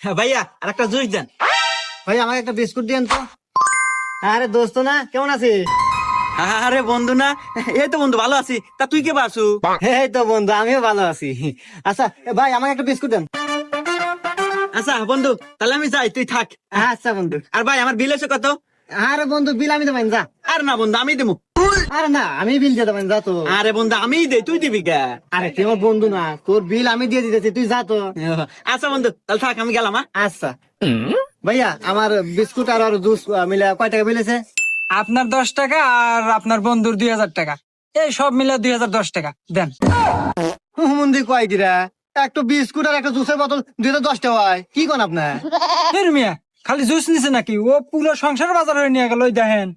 ভাইয়া আর একটা জুস দেন। ভাই আমাকে একটা বিস্কুট দিয়েন তো। আরে দোস্ত না, কেমন আছিস? আরে বন্ধু না, এই তো বন্ধু ভালো আছি। তা তুই কে বাসু? এই তো বন্ধু, আমিও ভালো আছি। আচ্ছা ভাই আমাকে একটা বিস্কুট দেন। আচ্ছা বন্ধু, তাহলে আমি যাই, তুই থাক। আচ্ছা বন্ধু। আর ভাই আমার বিল এসে কত? আরে বন্ধু, বিল আমি দেবেন, যা। আর না বন্ধু, আমি দেবো। আরে না, আমি বিল দিয়ে দেবেন, যা তো। আরে বন্ধু আমিই দে, তুই দিবি কে? আরে তুই আমার বন্ধু না, তোর বিল আমি দিয়ে দিতেছি, তুই যা তো। আচ্ছা বন্ধু, তাহলে থাক, আমি গেলাম। আচ্ছা ভাইয়া, আমার বিস্কুট আর জুস মিলে কয় টাকা বিল আছে? আপনার 10 টাকা আর আপনার বন্ধুর 2000 টাকা, এই সব মিলে 2010 টাকা দেন। হুমন্দি কয় কিরা, একটা বিস্কুট আর একটা জুসের বোতল 2010 টাকা হয়, কি কোন আপনার? এর মিয়া খালি জুস নিছে নাকি? ও পুরো সংসার বাজার হয়ে নিয়ে গেল, ওই দেখেন।